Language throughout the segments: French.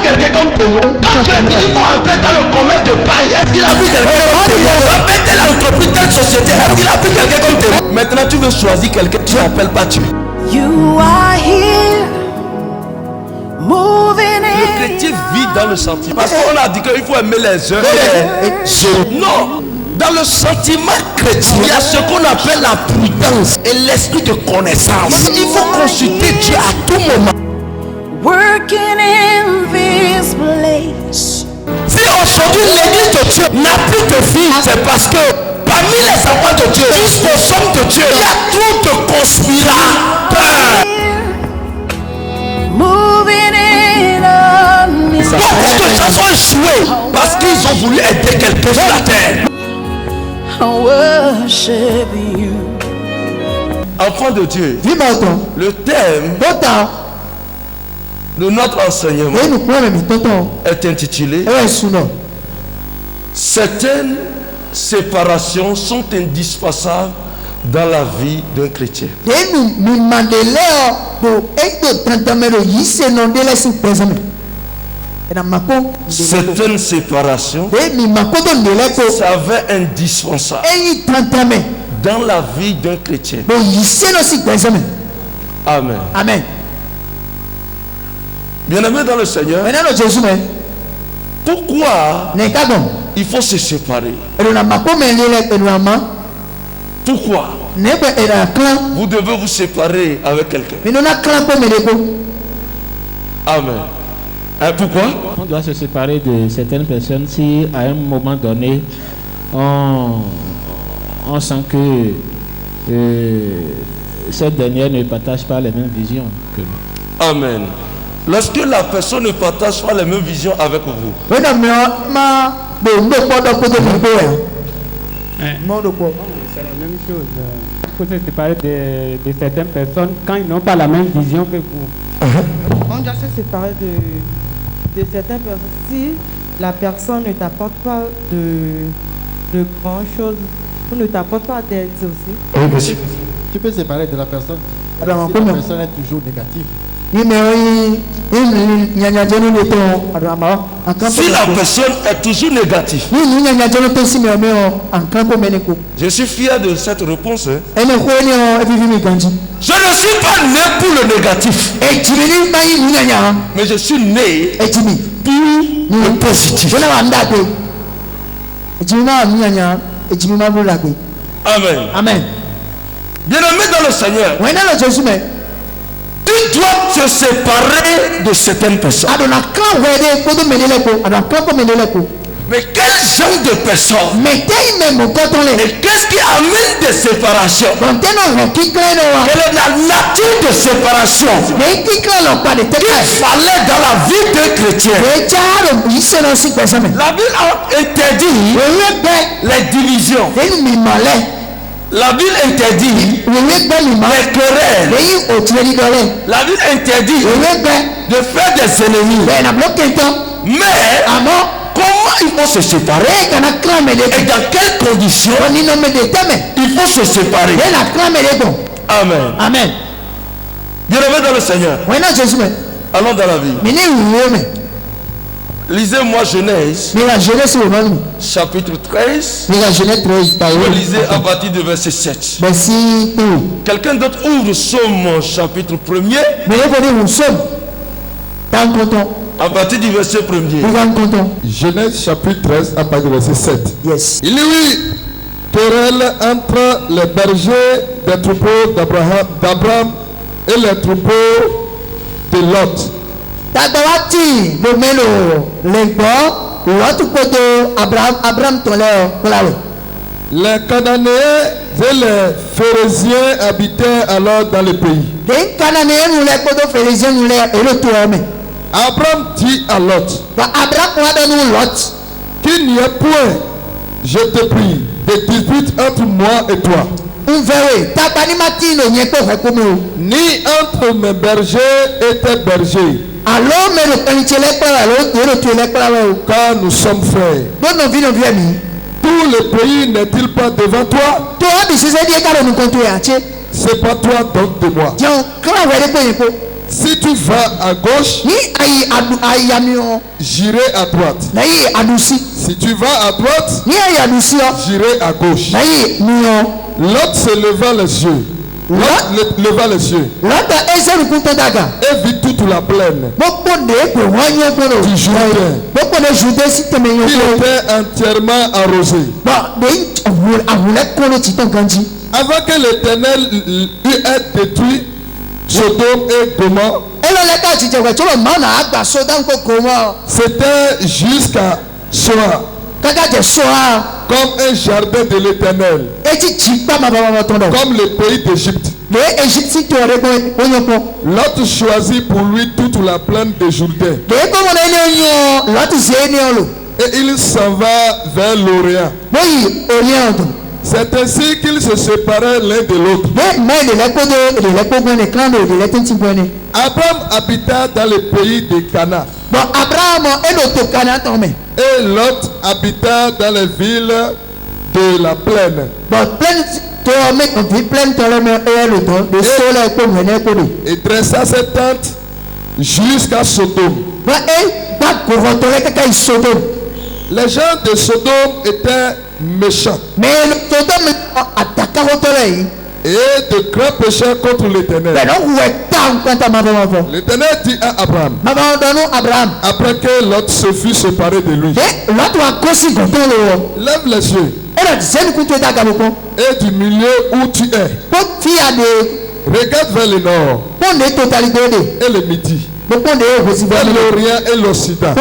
quelqu'un comme témoin? Quand ils vont entrer dans le commerce de paille, est-ce qu'il a vu quelqu'un comme témoin? Va mettre telle entreprise, telle société, est-ce qu'il a vu quelqu'un comme témoin? Maintenant tu veux choisir quelqu'un, tu n'appelles pas Dieu. You are here, moving in. Le chrétien vit dans le sentiment. Parce qu'on a dit qu'il faut aimer les uns et les autres. Non. Dans le sentiment chrétien, il y a ce qu'on appelle la prudence et l'esprit de connaissance. Il faut consulter Dieu à tout moment. Working in this place. Si aujourd'hui l'église de Dieu n'a plus de vie, c'est parce que parmi les enfants de Dieu, jusqu'au somme de Dieu, il y a trop de conspirateurs. Moving in on me. Beaucoup de gens ont échoué parce qu'ils ont voulu aider quelqu'un sur la terre. I worship you. Enfants de Dieu, le thème de notre enseignement est intitulé Certaines séparations sont indispensables dans la vie d'un chrétien. Certaines séparations s'avèrent indispensables dans la vie d'un chrétien. Amen. Amen. Bien-aimés dans le Seigneur, pourquoi il faut se séparer? Pourquoi vous devez vous séparer avec quelqu'un? Amen. Pourquoi? On doit se séparer de certaines personnes si à un moment donné on sent que cette dernière ne partage pas les mêmes visions que nous. Amen. Lorsque la personne ne partage pas les mêmes visions avec vous, C'est la même chose. Il faut se séparer de certaines personnes quand ils n'ont pas la même vision que vous. On doit se séparer de certaines personnes si la personne ne t'apporte pas de grand chose ou ne t'apporte pas d'aide aussi. oui, possible. Tu peux séparer de la personne si la personne est toujours négative. Si la personne est toujours négative, je suis fier de cette réponse. Je ne suis pas né pour le négatif, mais je suis né pour le positif. Amen. Amen. Bien-aimé dans le Seigneur, tu dois te séparer de certaines personnes. Mais quel genre de personnes? Et qu'est-ce qui amène des séparations? Quelle est la nature de séparation qu'il fallait dans la vie d'un chrétien? La Bible a interdit les divisions. La Bible interdit les querelles. La Bible interdit de faire des ennemis. Mais comment il faut se séparer? Et dans quelles conditions il faut se séparer? Amen. Amen. Bien-aimés dans le Seigneur, allons dans la vie. Lisez-moi Genèse, chapitre 13. Vous lisez à partir du verset 7. Quelqu'un d'autre ouvre Somme chapitre 1er. À partir du verset 1er. Genèse chapitre 13 à partir du verset 7. Yes. Il y eut querelle entre les bergers des troupeaux d'Abraham et les troupeaux de Lot. Les Cananéens et les Phérésiens habitaient alors dans le pays. Abraham dit à Lot qu'il n'y ait point, je te prie, de dispute entre moi et toi, ni entre mes bergers et tes bergers, car nous sommes frères. Tout le pays n'est-il pas devant toi? C'est pas toi donc de moi. Si tu vas à gauche, j'irai à droite. Si tu vas à droite, j'irai à gauche. Lot se leva les yeux. Lot leva les yeux et vit toute la plaine du Jourdain. Il était entièrement arrosé. Avant que l'Éternel ait détruit Sodome et Gomorrhe, c'était jusqu'à Soar, comme un jardin de l'Éternel, comme le pays d'Égypte. Lot choisit pour lui toute la plaine de Jourdain et il s'en va vers l'Orient. C'est ainsi qu'ils se séparaient l'un de l'autre. Abraham habita dans le pays de Canaan. Et Lot habita dans les villes de la plaine. Et dressa ses tentes jusqu'à Sodome. Les gens de Sodome étaient méchants et de grands pécheurs contre l'Éternel. L'Éternel dit à Abraham, après que Lot se fut séparé de lui, lève les yeux et du milieu où tu es, regarde vers le nord et le midi, vers l'Orient et l'Occident,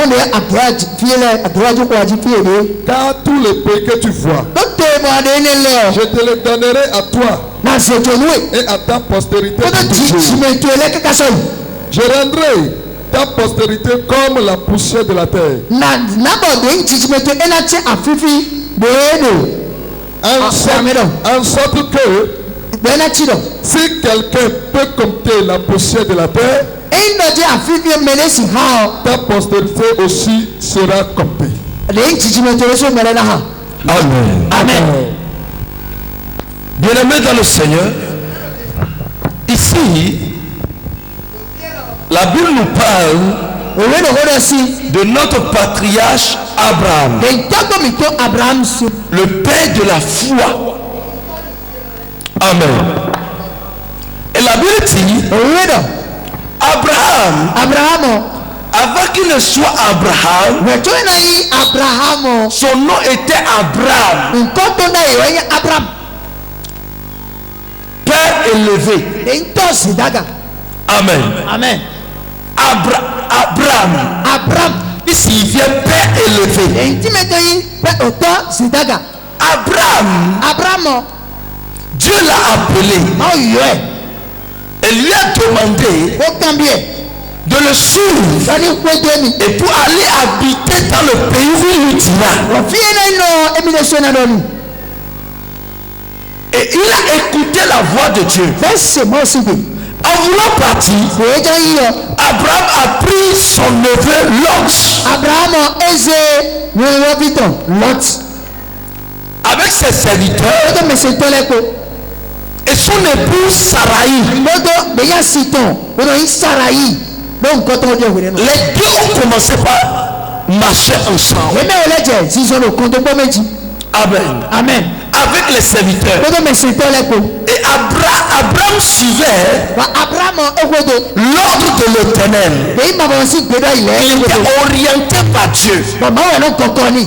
car tous les pays que tu vois, je te les donnerai à toi et à ta postérité. Je rendrai ta postérité comme la poussière de la terre, en sorte que si quelqu'un peut compter la poussière de la terre, ta postérité aussi sera comptée. Amen. Amen. Bien-aimés dans le Seigneur, ici, la Bible nous parle de notre patriarche Abraham, le père de la foi. Amen. Et la Bible dit, Abraham, avant qu'il ne soit Abraham, son nom était Abraham, père élevé. Amen. Amen. Abraham, il signifie père élevé. Abraham, Dieu l'a appelé et lui a demandé de le suivre et pour aller habiter dans le pays où il dira. Et il a écouté la voix de Dieu. En voulant partir, Abraham a pris son neveu Lot avec ses serviteurs et son épouse Sarai. Les deux ont commencé par marcher ensemble. Amen. Avec les serviteurs. Et Abraham suivait l'ordre de l'Éternel. Il était orienté par Dieu.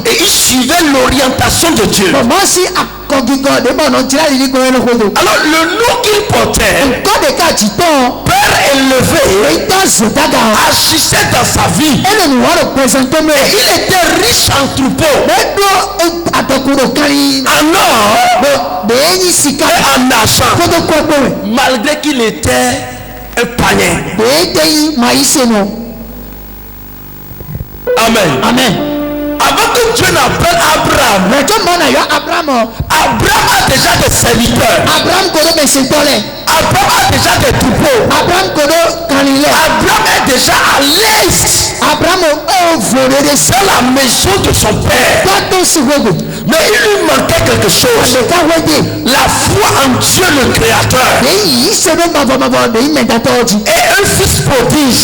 Et il suivait l'orientation de Dieu. Alors le nom qu'il portait, père élevé, agissait dans sa vie. Et il était riche en troupeaux, en or et en argent, malgré qu'il était un païen. Amen. Avant que Dieu n'appelle Abraham a déjà des serviteurs. Abraham a déjà des troupeaux. Abraham est déjà à l'aise dans la maison de son père. Mais il lui manquait quelque quelque chose. La foi en Dieu le Créateur. Et un fils prodige.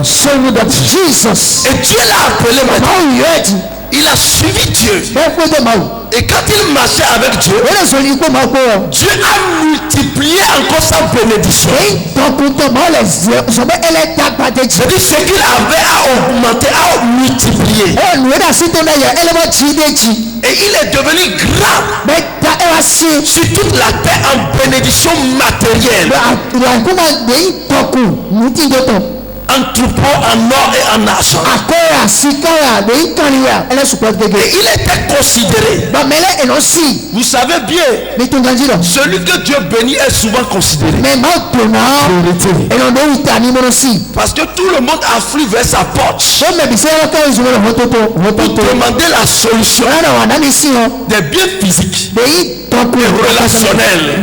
Jesus. Et Dieu l'a appelé maintenant. Il a suivi Dieu. Et quand il marchait avec Dieu, Dieu a multiplié encore sa bénédiction. C'est-à-dire ce qu'il avait à augmenter, à multiplier. Et il est devenu grand sur toute la terre en bénédiction matérielle. En troupeau, en or et en argent. Et il était considéré. Vous savez bien, celui que Dieu bénit est souvent considéré. Parce que tout le monde afflue vers sa porte pour demander la solution des biens physiques et relationnels.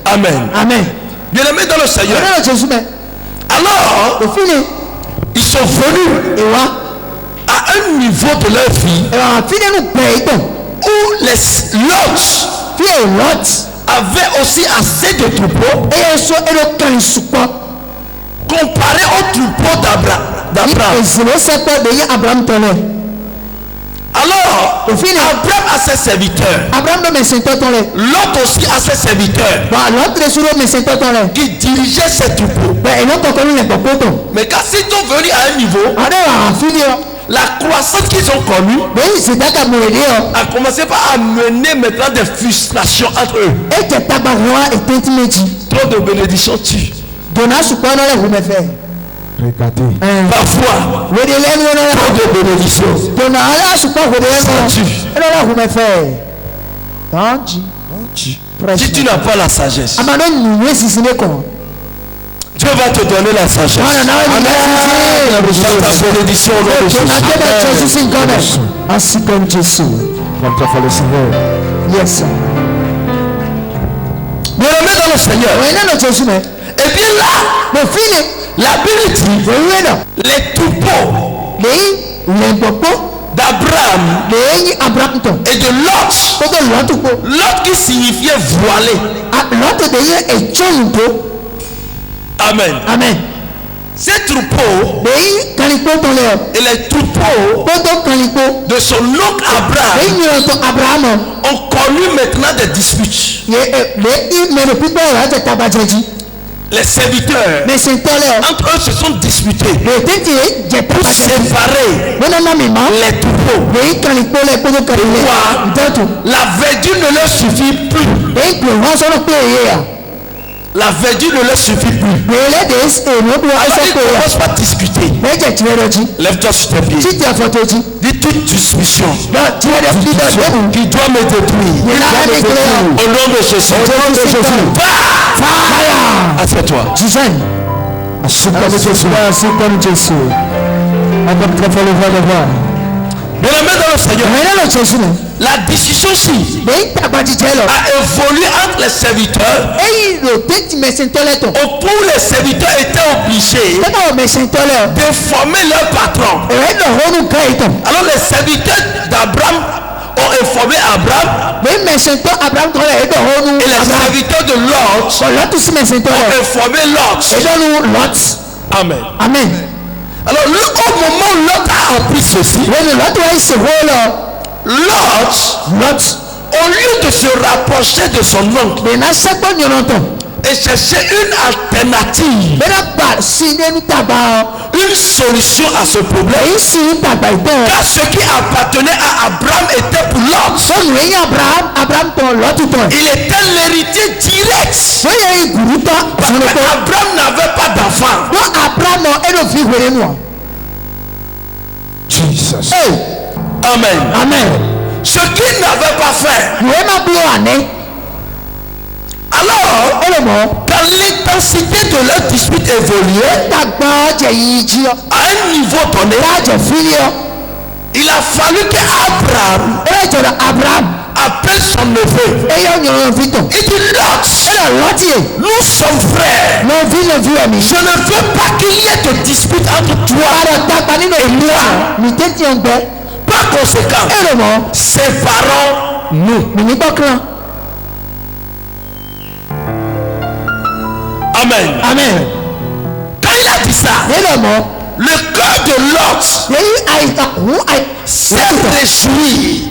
Amen. Bien-aimés dans le Seigneur. Alors, ils sont venus à un niveau de leur vie où les Lot avaient aussi assez de troupeaux comparé au troupeau d'Abraham. Alors, Abraham a ses serviteurs. Lot aussi a ses serviteurs qui dirigeaient ses troupeaux. Mais quand ils sont venus à un niveau, la croissance qu'ils ont connue a commencé par amener maintenant des frustrations entre eux. Trop de bénédictions tuent. Regardez. Parfois, trop de bénédictions. Si tu n'as pas la sagesse, Dieu va te donner la sagesse. Amen. Ta bénédiction au nom de Jésus. Yes. Bien-aimés dans le Seigneur. Et bien là, la Bible dit les troupeaux d'Abraham et de Lot. Lot qui signifiait voilé. Amen. Ces troupeaux et les troupeaux de son oncle Abraham ont connu maintenant des disputes. Les serviteurs entre eux se sont disputés pour séparer les troupeaux. La verdure ne leur suffit plus. La verdure ne leur suffit plus. Alors ils commencent par discuter. Lève-toi sur tes pieds. Dis toute discussion qui doit me détruire. Au nom de Jésus. Assieds-toi. Bien-aimés dans le Seigneur, la discussion-ci a évolué entre les serviteurs où les serviteurs étaient obligés de former leur patron. Alors les serviteurs d'Abraham ont informé Abraham et les serviteurs de Lot ont informé Lot. Amen. Alors au moment où Lot a appris ceci, Lot, au lieu de se rapprocher de son oncle et chercher une alternative, une solution à ce problème, car ce qui appartenait à Abraham était pour Lot. Il était l'héritier direct. Parce qu'Abraham n'avait pas d'enfant. Jesus. Amen. Ce qu'il n'avait pas fait. Alors, quand l'intensité de leur dispute évoluait à un niveau donné, il a fallu qu'Abraham appelle son neveu. Il dit Lot, nous sommes frères. Je ne veux pas qu'il y ait de dispute entre toi et moi. conséquent, séparons-nous. Amen. Amen. Quand il a dit ça, le cœur de Lot s'est réjoui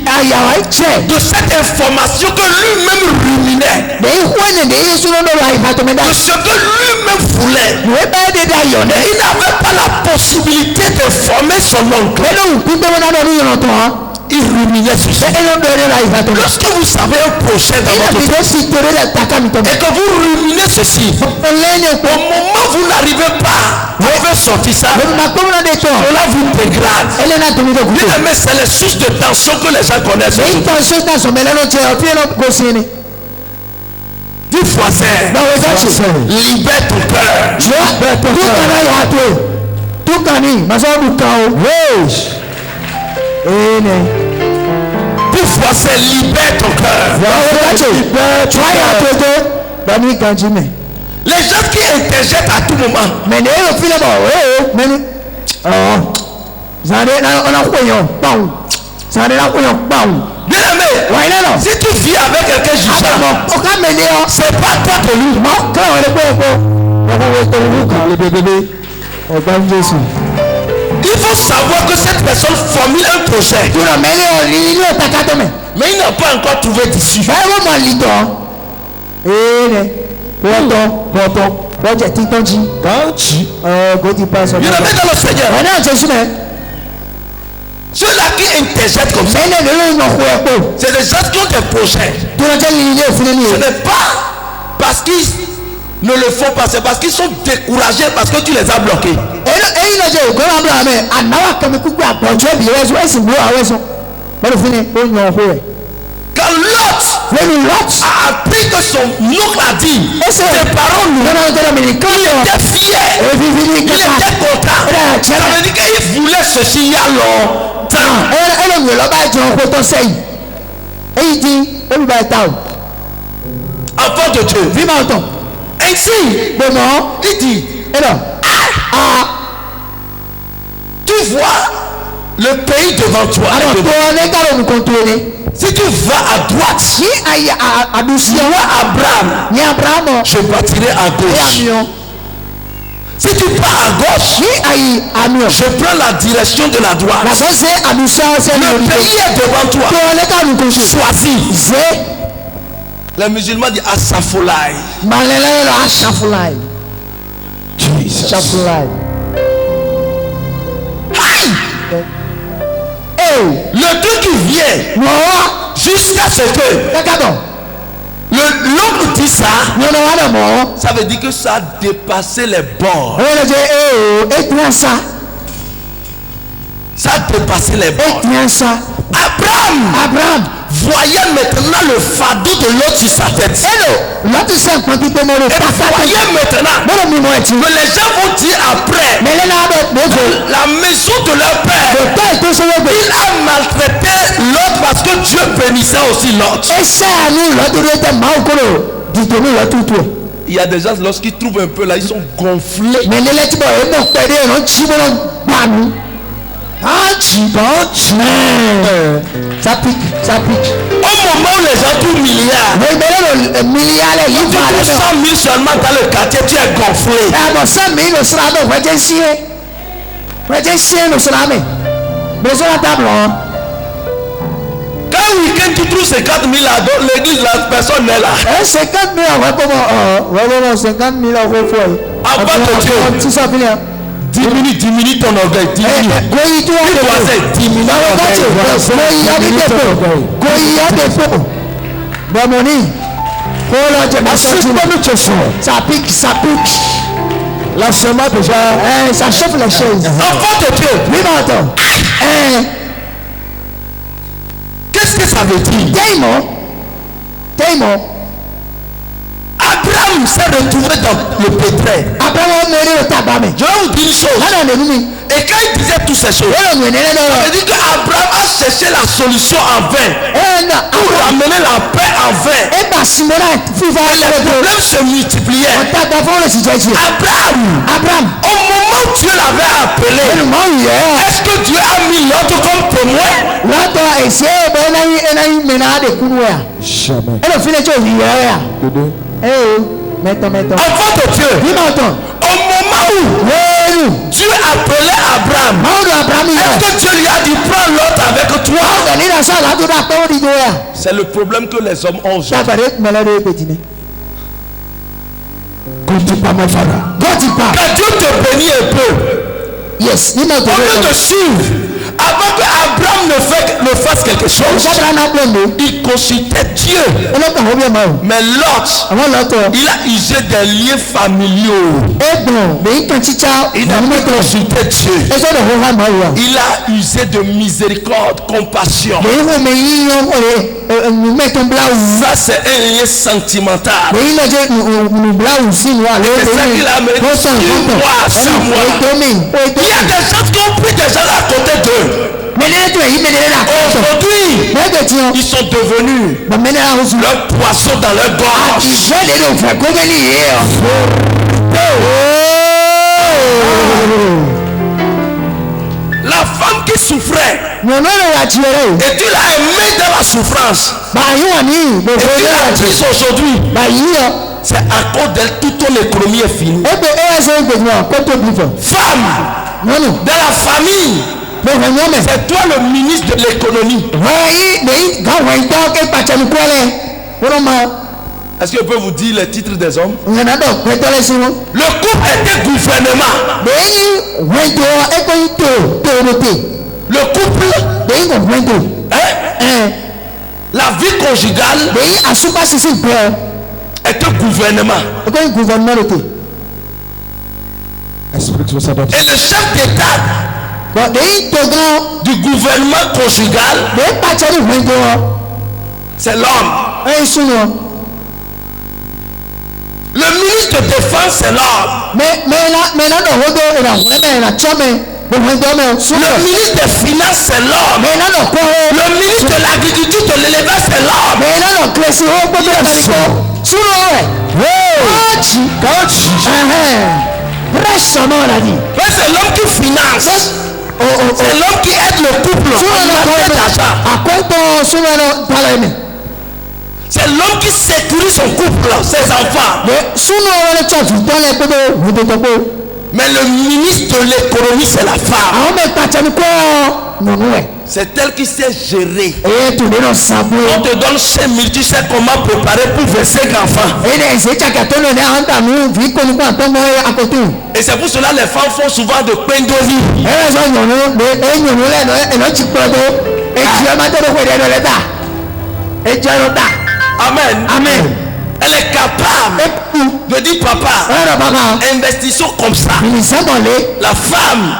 de cette information que lui-même ruminait, de ce que lui-même voulait. Et il n'avait pas la possibilité de former son oncle. Il ruminait sur ça. Lorsque vous savez un projet dans votre vie et que vous ruminez ceci, au moment où vous n'arrivez pas à faire sortir ça, cela vous dégrade. Mais c'est les sources de tension que les gens connaissent. Du voisin, libère ton cœur. Du voisin, libère ton cœur. Les gens qui interjettent à tout moment. Bien aimé, si tu vis avec quelqu'un jugeant, c'est pas toi que lui. Il faut savoir que cette personne formule un projet, mais il n'a pas encore trouvé d'issue. Bien aimé dans le Seigneur, ceux-là qui interjettent comme ça, c'est des gens qui ont des projets. Ce n'est pas parce qu'ils ne le font pas, c'est parce qu'ils sont découragés parce que tu les as bloqués. Quand Lot a appris que son oncle a dit séparons-nous, il était fier, il était content. Ça veut dire qu'il voulait ceci il y a longtemps. Enfant de Dieu, ainsi, il dit, tu vois le pays devant toi. Si tu vas à droite, tu vois Abraham, je bâtirai à gauche. Si tu pars à gauche, je prends la direction de la droite. Le pays est devant toi. Choisis. Les musulmans disent Asafolaï. Le truc qui vient jusqu'à ce que l'homme dit ça, ça veut dire que ça a dépassé les bords. Ça a dépassé les bords. Abraham voyait maintenant le fardeau de l'autre sur sa tête. Et voyait maintenant que les gens vont dire après, la maison de leur père, il a maltraité l'autre parce que Dieu bénissait aussi l'autre. Il y a des gens, lorsqu'ils trouvent un peu là, ils sont gonflés. Ça pique. Au moment où les gens trouvent milliards, ils trouvent 100 000 seulement dans le quartier, tu es gonflé. Quand un week-end tu trouves 50 000 à l'église, la personne n'est là. 50 000 Avant que Dieu diminue ton orgueil. Diminue ton ça pique. La semence déjà, ça chauffe les choses. Enfant de Dieu, qu'est-ce que ça veut dire? Abraham s'est retrouvé dans le pétrin. Je vais vous dire une chose. Et quand il disait toutes ces choses, ça veut dire qu'Abraham a cherché la solution en vain pour ramener la paix en vain. Et les problèmes se multipliaient. Abraham, au moment où Dieu l'avait appelé, est-ce que Dieu a mis l'autre comme témoin? Jamais. Enfant de Dieu, au moment où Dieu appelait Abraham, est-ce que Dieu lui a dit prends l'autre avec toi? C'est le problème que les hommes ont aujourd'hui. Continue, mon frère. Que Dieu te bénisse un peu. Yes. Au lieu de suivre, avant que Abraham ne fasse quelque chose, il consultait Dieu. Mais Lot, il a usé des liens familiaux. Il n'a pas consulté Dieu. Il a usé de miséricorde, compassion. Ça, c'est un lien sentimental. C'est ça qu'il a mis. Il y a des gens qui ont pris des gens à côté d'eux. Aujourd'hui, ils sont devenus leur poisson dans leur gorge. La femme qui souffrait, et tu l'as aimé dans la souffrance, et tu l'as prise aujourd'hui, c'est à cause d'elle toute ton économie est finie. Femme, dans la famille, c'est toi le ministre de l'économie. Est-ce que je peux vous dire les titres des hommes? Le couple était gouvernement. Le couple, la vie conjugale était gouvernement. Et le chef d'État du gouvernement conjugal, c'est l'homme. Le ministre de défense, c'est l'homme. Le ministre des finances, c'est l'homme. Le ministre de l'agriculture, de l'élevage, c'est l'homme. C'est l'homme qui finance. C'est l'homme qui aide le couple. C'est l'homme qui sécurise son couple, ses enfants. Mais le ministre de l'économie, c'est la femme. C'est elle qui sait gérer. On te donne 5 000, tu sais comment préparer pour 25 enfants. Et c'est pour cela que les femmes font souvent de pain de vie. Amen. Amen. Elle est capable de dire papa, investissons comme ça. La femme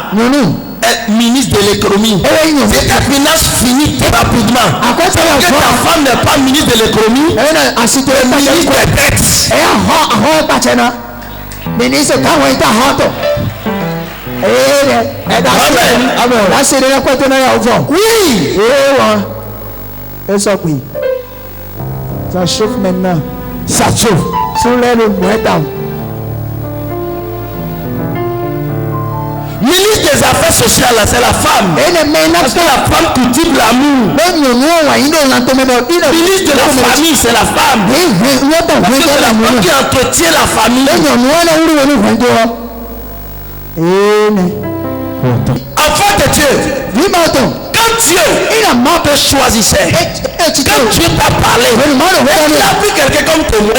est ministre de l'économie. Si ta finance finit rapidement, que ta femme n'est pas ministre de l'économie, elle est ministre des dettes. Oui. Ça chauffe maintenant. Ça chauffe. Ministre des affaires sociales, c'est la femme. Parce que la femme cultive l'amour. Ministre de la famille, c'est la femme. Parce que c'est la femme qui entretient la famille. Enfant de Dieu, quand Dieu te choisissait, quand Dieu t'a parlé, il a pris quelqu'un comme témoin.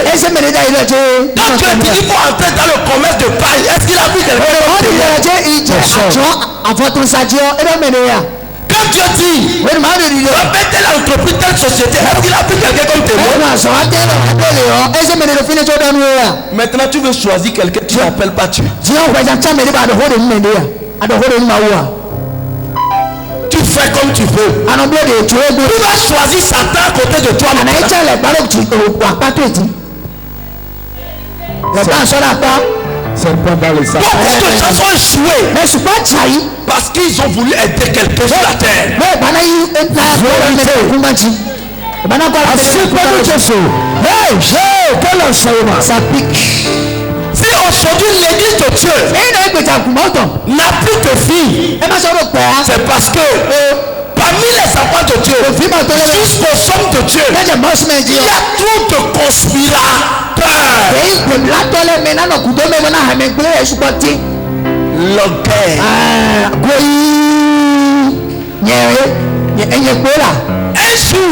Quand Dieu dit qu'il faut entrer dans le commerce de paille, est-ce qu'il a pris quelqu'un comme témoin? Quand Dieu dit fais telle entreprise, telle société, est-ce qu'il a pris quelqu'un comme témoin? Maintenant tu veux choisir quelqu'un, tu n'appelles pas Dieu. Tu fais comme tu veux. Tu vas choisir Satan à côté de toi. C'est pendant les sacs. Beaucoup de gens sont échoués parce qu'ils ont voulu aider quelqu'un sur la terre. Ça pique. Si aujourd'hui l'église de Dieu n'a plus de filles, c'est parce que parmi les enfants de Dieu, jusqu'aux hommes de Dieu, il y a trop de conspirateurs. L'orgueil. Un jour,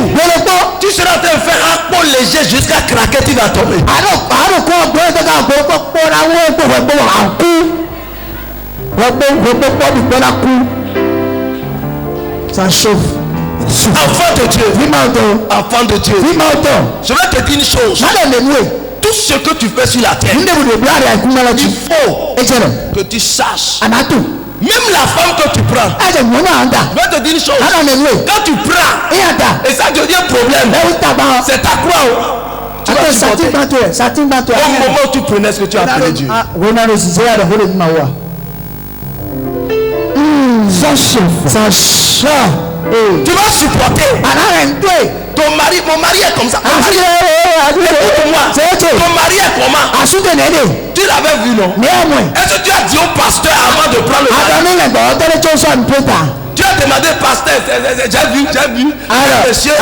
tu seras en train de faire un pont léger jusqu'à craquer, tu vas tomber. Ça chauffe. Enfant de Dieu. Enfant de Dieu. Je vais te dire une chose. Tout ce que tu fais sur la terre, il faut que tu saches. Même la femme que tu prends, je vais te dire une chose. Quand tu prends, et ça devient problème, c'est ta croix. Tu vas supporter. Au moment où tu prenais ce que tu as appelé Dieu. Ça chauffe. Tu vas supporter. Ton mari, mon mari est comme ça. Écoute-moi. Ton mari est comment? Tu l'avais vu, non? Est-ce que tu as dit au pasteur avant de prendre le mari? Tu as demandé au pasteur, j'ai vu. Monsieur,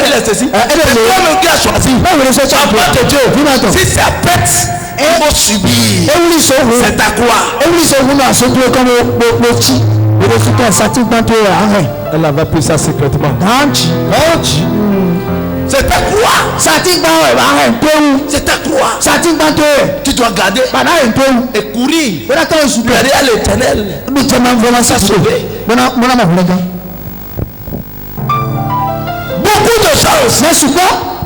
il est ceci. C'est toi-même qui as choisi. Enfant de Dieu. Si c'est bête, il faut subir. C'est ta croix. Elle avait pris ça secrètement. C'est ta croix. C'est ta croix. Tu dois garder et courir derrière l'Éternel. Beaucoup de gens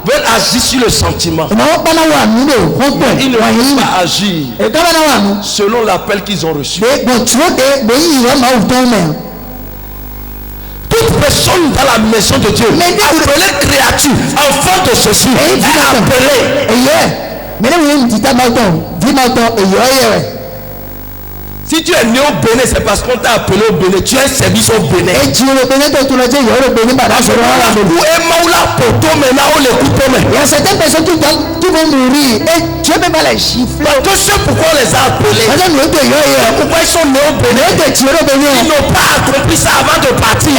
veulent agir sur le sentiment. Ils ne veulent pas agir selon l'appel qu'ils ont reçu. Toute personne dans la maison de Dieu, appelée créature, enfant de ceci, est appelée. Si tu es né au Bénin, c'est parce qu'on t'a appelé au Bénin. Tu es service au Bénin. Il y a certaines personnes qui vont mourir et Dieu ne va les gifler. Tu sais pourquoi on les a appelés? Pourquoi ils sont nés au Bénin? Ils n'ont pas accompli ça avant de partir.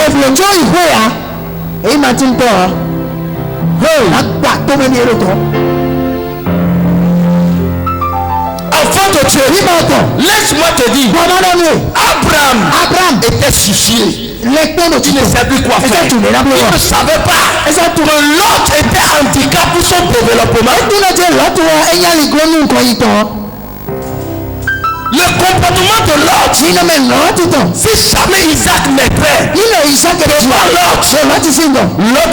Enfant de Dieu, laisse-moi te dire, Abraham était soucié. Il ne savait plus quoi faire. Il ne savait pas que l'autre était handicap pour son développement. Le comportement de l'autre, si jamais Isaac naîtrait, l'autre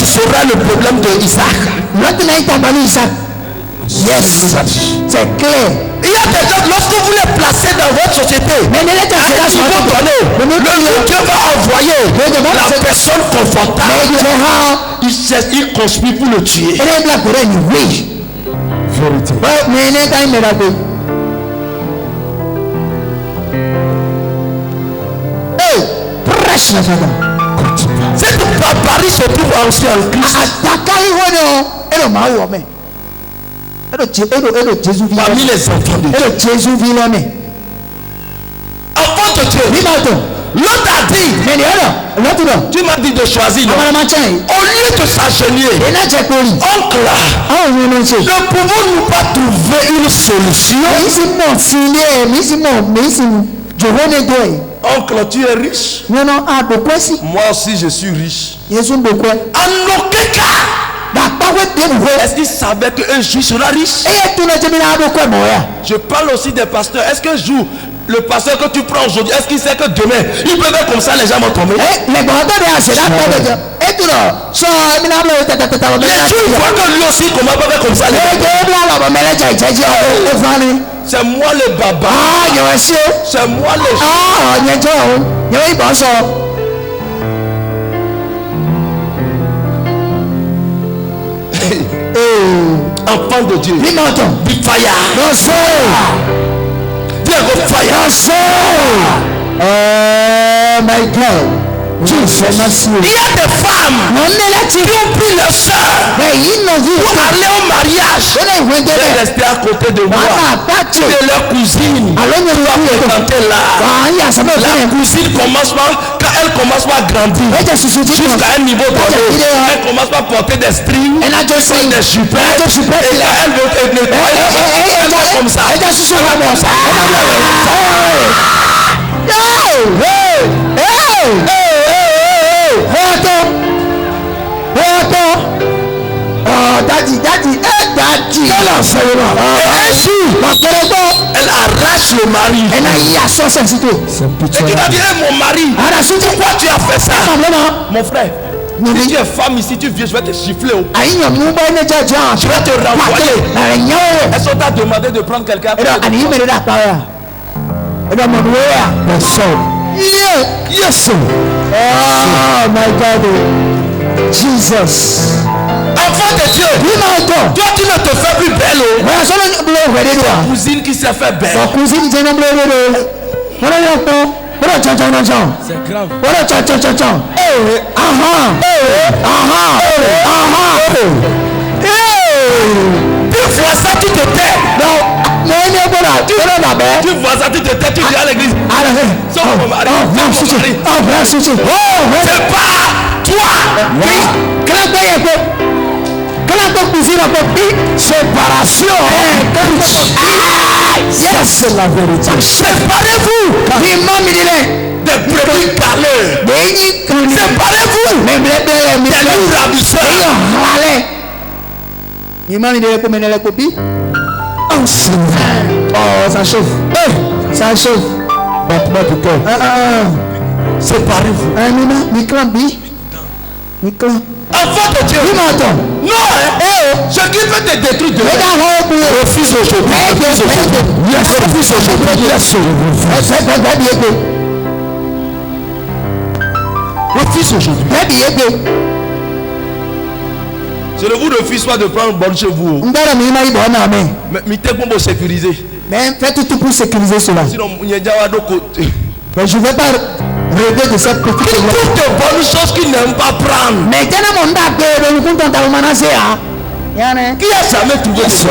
sera le problème de Isaac. Yes, c'est clair. Il y a des gens, lorsque vous les placez dans votre société, le Dieu va envoyer la personne confortable. Il construit pour le tuer. Vérité. Cette barbarie se trouve aussi en Christ. Parmi les enfants de Dieu. Enfant de Dieu. L'autre a dit, tu m'as dit de choisir. Au lieu de s'agenouiller, oncle, ne pouvons-nous pas trouver une solution? Oncle, tu es riche? Moi aussi je suis riche. En aucun cas. Est-ce qu'il savait qu'un jour sera riche? Je parle aussi des pasteurs. Est-ce qu'un jour, le pasteur que tu prends aujourd'hui, est-ce qu'il sait que demain, il peut faire comme ça, les gens vont tomber? Les gens voient que lui aussi, comment peut faire comme ça? C'est moi le baba. C'est moi le enfant de Dieu. Be fire. Fire. Oh my God. Il y a des femmes qui ont pris leur soeur pour aller au mariage. De rester à côté de moi. Tu es leur cousine. Tu vas fréquenter là. La cousine commence pas, quand elle commence pas à grandir, jusqu'à un niveau donné, elle commence pas à porter des strings, des jupes, et quand elle veut nettoyer, elle va comme ça. Elle arrache le mari. Et tu vas dire mon mari, pourquoi tu as fait ça? Mon frère, si tu es femme ici, tu viens, je vais te siffler. Je vais te renvoyer. Est-ce qu'on t'a demandé de prendre quelqu'un? Yes. Oh my God. Jesus. Enfant de Dieu, toi tu ne te fais plus belle. Ta cousine qui s'est fait belle. C'est grave. Tu vois ça, tu te tais. Tu vois ça, tu te tais, tu viens à l'église. C'est mon mari. C'est pas toi. Séparation. C'est la vérité. Séparez-vous des brebis galeux. Séparez-vous des loups ravisseurs. Oh, ça chauffe. Ça chauffe. Battement du cœur. Séparez-vous. Enfant de Dieu. Non, ce qui veut te détruire de refuse aujourd'hui. Refuse aujourd'hui. Refuse aujourd'hui. Je ne vous refuse pas de prendre bonne chez vous. Mais t'es pour sécuriser. Mais faites tout pour sécuriser cela. Sinon, il y a d'autres côtés. Mais je ne vais pas rêver de cette petite chose. Toutes de bonnes choses qu'ils n'aiment pas prendre. Mais qui a jamais trouvé ça?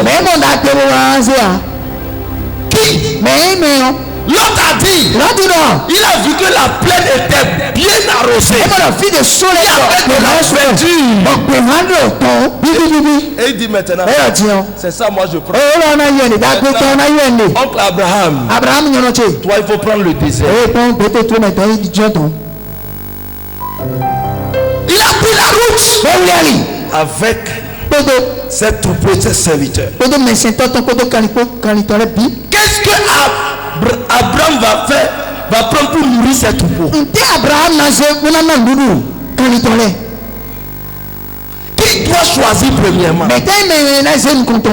Qui? L'autre a dit, il a vu que la plaine était bien arrosée. Il y avait de la verdure. Et il dit maintenant, c'est ça moi je prends. Oncle Abraham, toi il faut prendre le désert. Il a pris la route avec cette troupeau et ses serviteurs. Qu'est-ce que Abraham va faire, va prendre pour nourrir ses troupeaux? Qui doit choisir premièrement?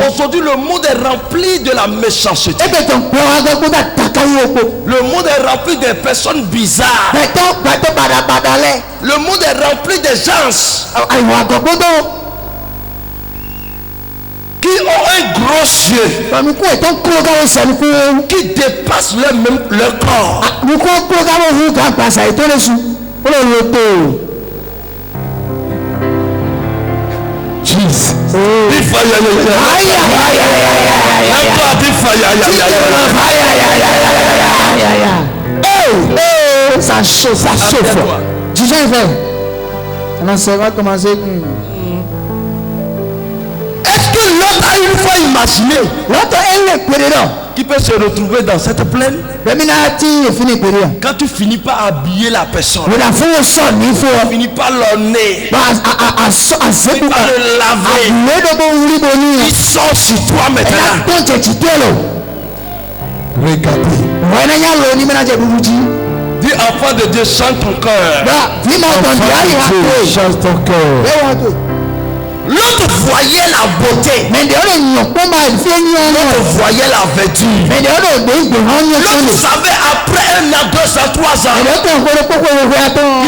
Aujourd'hui le monde est rempli de la méchanceté. Le monde est rempli de personnes bizarres. Le monde est rempli de gens qui ont un gros yeux, qui dépassent leur corps. Jesus. Ça chauffe, ça chauffe. Dijon est fait. On va commencer. Est-ce que l'autre a une fois imaginé qui peut se retrouver dans cette plaine? Quand tu finis par habiller la personne, tu finis par l'orner, tu finis par le laver, il sort sur toi maintenant. Regardez. Dis enfant de Dieu, chante ton cœur. Chante ton cœur. L'autre voyait la beauté. L'autre voyait la vertu. L'autre savait après 1 an, 2 ans, 3 ans,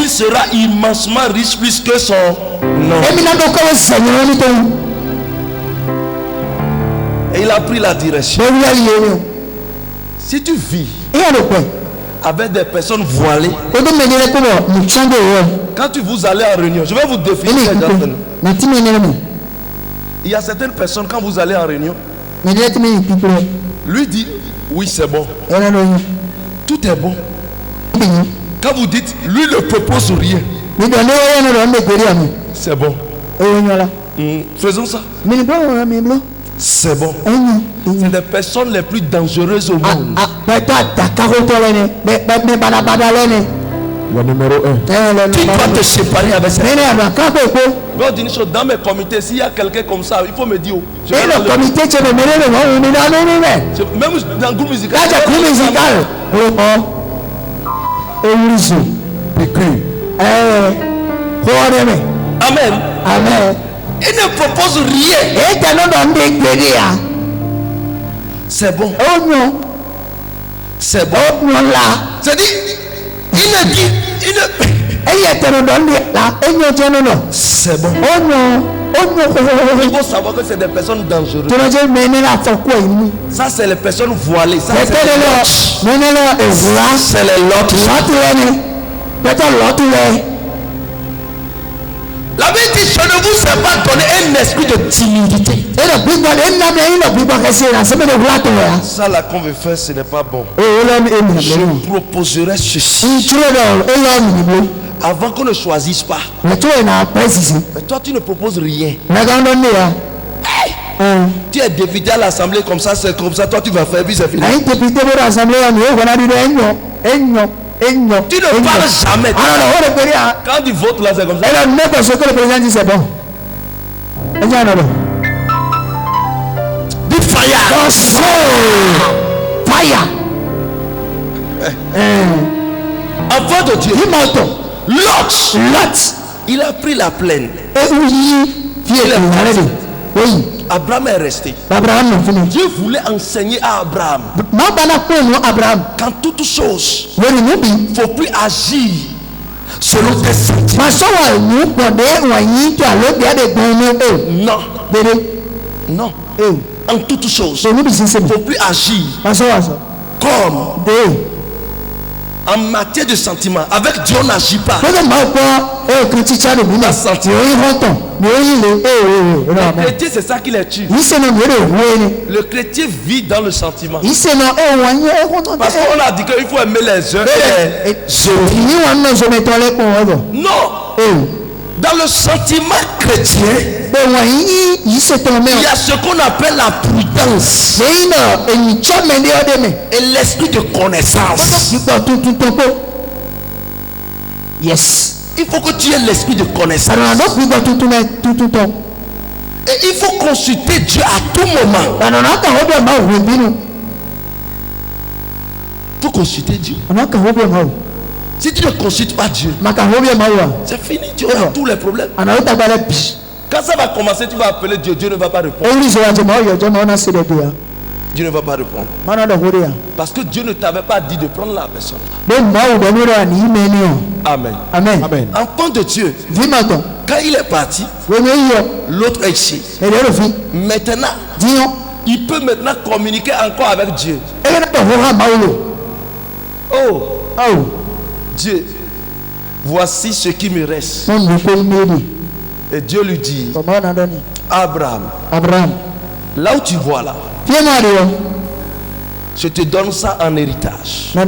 il sera immensément riche puisque son nom. Et il a pris la direction. Si tu vis avec des personnes voilées. Quand vous allez en réunion, je vais vous définir. Il y a certaines personnes, quand vous allez en réunion, lui dit, oui c'est bon. Tout est bon. Quand vous dites, lui ne propose rien. C'est bon. Faisons ça. C'est bon. C'est des personnes les plus dangereuses au monde. Le numéro 1. Tu dois te séparer avec ça. Dans mes comités, s'il y a quelqu'un comme ça, il faut me dire. Même dans le groupe musical. Amen. Amen. Il ne propose rien. C'est bon. Oh non. C'est bon. Oh non là. C'est-à-dire, il ne dit. Il ne... C'est bon. Oh non. Oh non. Il faut savoir que c'est des personnes dangereuses. Ça, c'est les personnes voilées. Ça, c'est les lots. La Bible dit, je ne vous ai pas donné un esprit de timidité. Ça, là qu'on veut faire, ce n'est pas bon. Je proposerai ceci. Avant qu'on ne choisisse pas. Mais toi, tu ne proposes rien. Tu es député à l'assemblée comme ça, c'est comme ça. Toi, tu vas faire, puis c'est fini. Tu ne parles jamais. Quand tu votes là, c'est comme ça. Ce que le président dit, c'est bon. Dis fire. Fire. Enfant de Dieu. Lot. Il a pris la plaine. Abraham est resté. Dieu voulait enseigner à Abraham qu'en toute chose, il ne faut plus agir selon tes sentiments. Non. En toute chose, il ne faut plus agir comme en matière de sentiments. Avec Dieu, on n'agit pas. Le chrétien, c'est ça qui les tue. Le chrétien vit dans le sentiment. Parce qu'on a dit qu'il faut aimer les uns et les autres. Non. Dans le sentiment chrétien, il y a ce qu'on appelle la prudence et l'esprit de connaissance. Yes. Il faut que tu aies l'esprit de connaissance. Et il faut consulter Dieu à tout moment. Il faut consulter Dieu. Si tu ne consultes pas Dieu, c'est fini, tu auras tous les problèmes. Quand ça va commencer, tu vas appeler Dieu, Dieu ne va pas répondre. Dieu ne va pas répondre. Parce que Dieu ne t'avait pas dit de prendre la personne. Amen. Amen. Enfant de Dieu, quand il est parti, l'autre est ici. Maintenant, il peut maintenant communiquer encore avec Dieu. Oh, Dieu, voici ce qui me reste. Et Dieu lui dit, Abraham, là où tu vois là, je te donne ça en héritage. Mais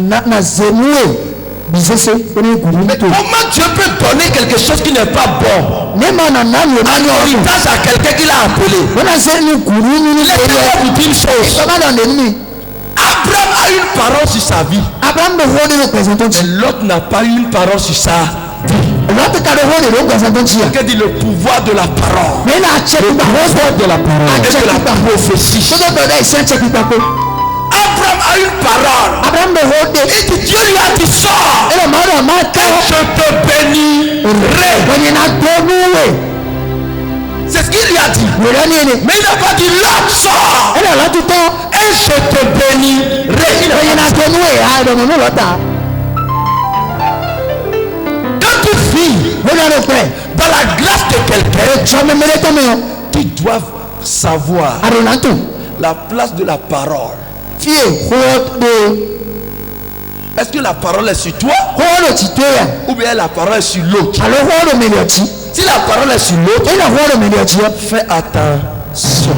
comment Dieu peut donner quelque chose qui n'est pas bon en héritage à quelqu'un qui l'a appelé? Laissez-moi vous dire une chose. Abraham a une parole sur sa vie. Mais l'autre n'a pas eu une parole sur sa vie. Quelqu'un dit le pouvoir de la parole. Le pouvoir de la parole et de la prophétie. Abraham a une parole. Et Dieu lui a dit sors. Et je te bénirai. C'est ce qu'il lui a dit. Mais il n'a pas dit là sors. Et je te bénirai. Quand tu vis dans la grâce de quelqu'un, tu dois savoir la place de la parole. Est-ce que la parole est sur toi ou bien la parole est sur l'autre? Si la parole est sur l'autre, fais attention.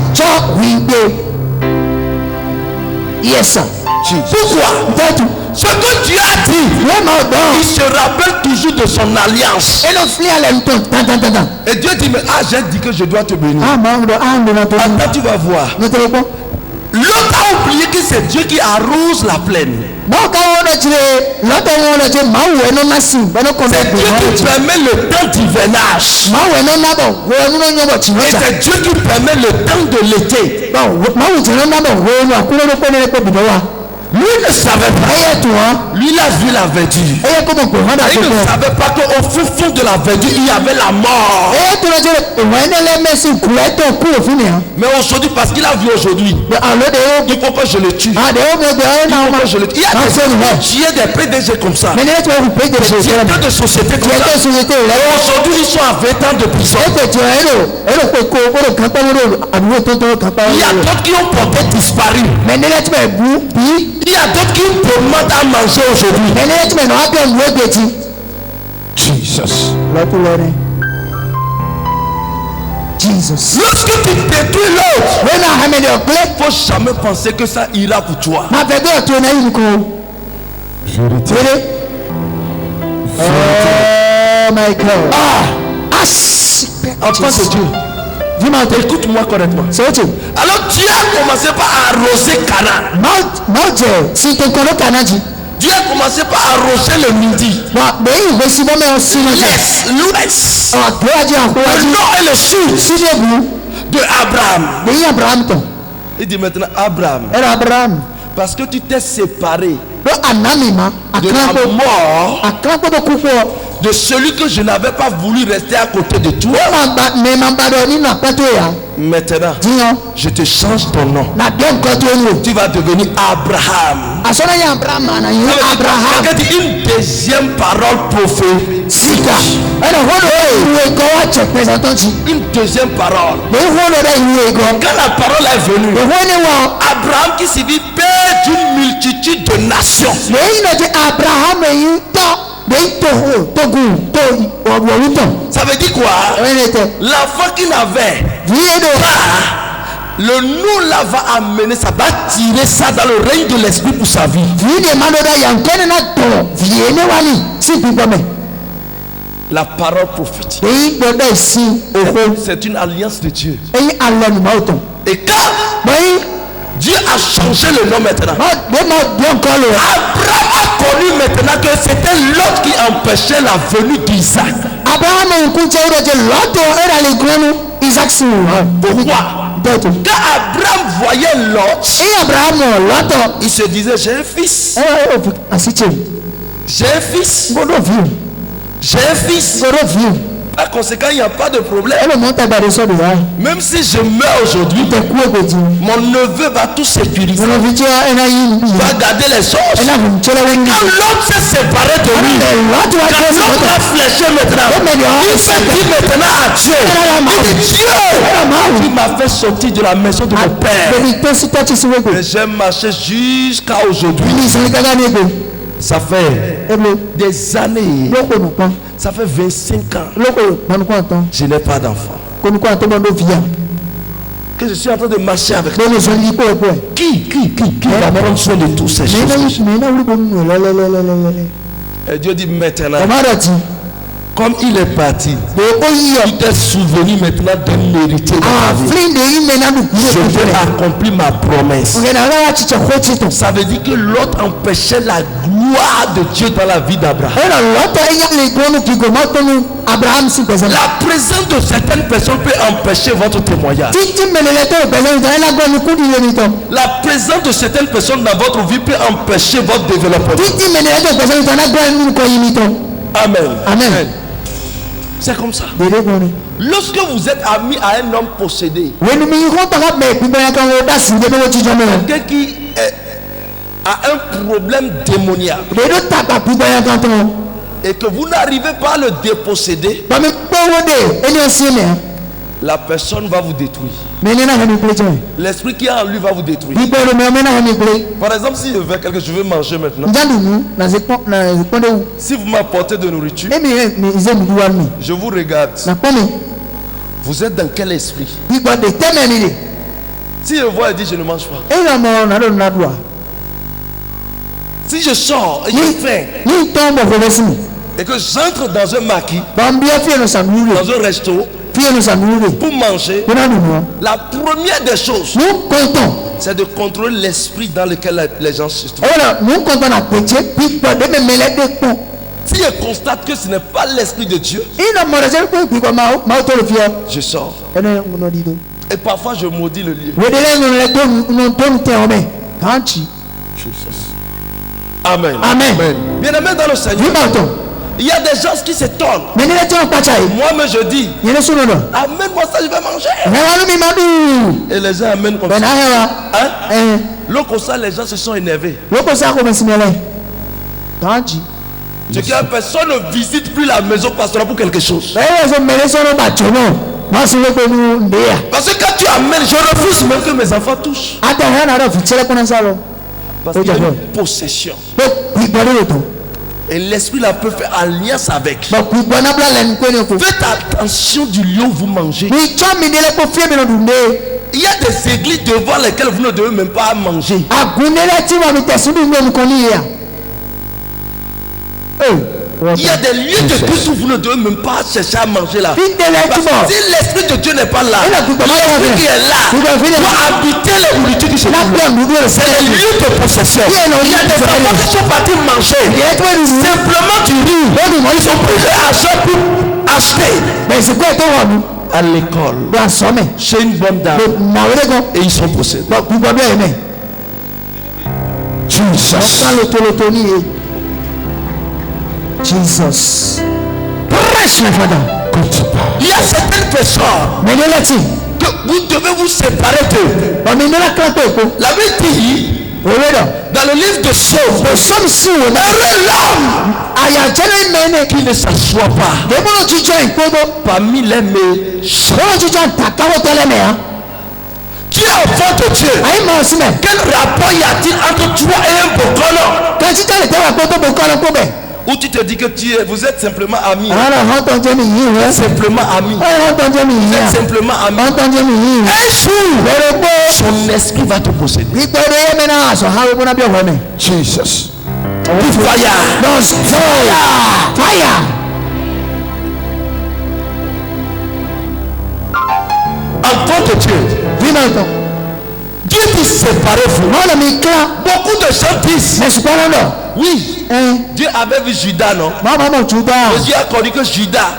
Yes. Pourquoi? Ce que Dieu a dit, il se rappelle toujours de son alliance. Et Dieu dit, mais j'ai dit que je dois te bénir. Attends, tu vas voir. L'autre a oublié que c'est Dieu qui arrose la plaine. C'est Dieu qui permet le temps d'hivernage. Et c'est Dieu qui permet le temps de l'été. Lui ne savait pas. Lui, il a vu la verdure. Il ne savait pas qu'au fond de la verdure, il y avait la mort. Mais aujourd'hui, parce qu'il a vu aujourd'hui, il faut que je le tue. Il faut que je le tue. Il y a des PDG comme ça. Des directeurs de société comme ça. Aujourd'hui, ils sont à 20 ans de prison. Il y a d'autres qui ont porté disparu. Il y a d'autres qui demandent à manger aujourd'hui. Jesus. Lorsque tu détruis l'autre, il ne faut jamais penser que ça ira pour toi. Oh my God. Enfant de Dieu, écoute-moi correctement. Alors Dieu a commencé par arroser Cana. Dieu a commencé par arroser le midi. L'ouest. Le nord et le sud de Abraham. Il dit maintenant Abraham. Parce que tu t'es séparé de la mort de celui que je n'avais pas voulu rester à côté de toi. Maintenant, je te change ton nom. Tu vas devenir Abraham. Une deuxième parole prophétique. Une deuxième parole. Quand la parole est venue, Abraham qui s'est dit père d'une multitude de nations. Ça veut dire quoi? L'enfant qu'il avait, le nom là va amener, ça va tirer ça dans le règne de l'esprit pour sa vie. La parole prophétique, c'est une alliance de Dieu. Et quand Dieu a changé le nom maintenant, Abraham a connu maintenant que c'était l'autre qui empêchait la venue d'Isaac. Pourquoi? Quand Abraham voyait Lot, il se disait j'ai un fils. J'ai un fils. J'ai un fils. Par conséquent, il n'y a pas de problème. Même si je meurs aujourd'hui, mon neveu va tout sécuriser. Il va garder les choses. Quand l'autre s'est séparé de lui, quand l'autre a fléché maintenant, il s'est dit maintenant à Dieu. Il dit Dieu, tu m'as fait sortir de la maison de mon père. Et j'ai marché jusqu'à aujourd'hui. Ça fait des années. Ça fait 25 ans. Je n'ai pas d'enfant. Que je suis en train de marcher avec toi. Qui va prendre soin de toutes ces choses? Et Dieu dit maintenant, comme il est parti, il t'est souvenu maintenant d'un héritier de ta vie. Je vais accomplir ma promesse. Ça veut dire que l'autre empêchait la gloire de Dieu dans la vie d'Abraham. La présence de certaines personnes peut empêcher votre témoignage. La présence de certaines personnes dans votre vie peut empêcher votre développement. Amen. C'est comme ça. Lorsque vous êtes ami à un homme possédé, quelqu'un qui a un problème démoniaque, et que vous n'arrivez pas à le déposséder, la personne va vous détruire. L'esprit qui est en lui va vous détruire. Par exemple, si je veux quelque chose, je veux manger maintenant. Si vous m'apportez de nourriture, je vous regarde. Vous êtes dans quel esprit? Si je vois et dis je ne mange pas. Si je sors et j'ai faim et que j'entre dans un maquis, dans un resto, pour manger, la première des choses, c'est de contrôler l'esprit dans lequel les gens se trouvent. Si je constate que ce n'est pas l'esprit de Dieu, je sors. Et parfois je maudis le lieu. Amen. Amen. Bien aimé dans le Seigneur, il y a des gens qui s'étonnent. Moi-même je dis, amène-moi ça, je vais manger. Et les gens amènent comme ça. Hein? L'eau comme ça, les gens se sont énervés. C'est que personne ne visite plus la maison pastorale pour quelque chose. Parce que quand tu amènes, je refuse même que mes enfants touchent. Parce qu'il y a une possession. Et l'esprit là peut faire alliance avec. Faites attention du lieu où vous mangez. Il y a des églises devant lesquelles vous ne devez même pas manger. Il y a des lieux de culte où vous ne devez même pas chercher à manger là. Parce que si l'esprit de Dieu n'est pas là, l'esprit qui est là doit habiter les nourritures qui se trouvent. C'est les lieux de possession. Il y a des enfants qui sont partis manger simplement du riz. Ils ont pris l'argent pour acheter. Mais c'est quoi à l'école, chez une bonne dame, et ils sont possédés. Jesus. Prêche le Fada. Il y a certaines personnes que vous devez vous séparer d'eux. La Bible dit dans le livre de Psaume, heureux l'homme qui ne s'assoit pas parmi les méchants. Qui est enfant de Dieu? Quel rapport y a-t-il entre toi et un bokolo? Où tu te dis que vous êtes simplement amis. Simplement amis. Vous êtes simplement amis. Un jour, son esprit va te posséder. Jesus. Fire. Fire. Enfant de Dieu. Dieu dit séparez-vous. Beaucoup de gens disent. Oui. Dieu avait vu Judas, non? Jésus a connu que Judas,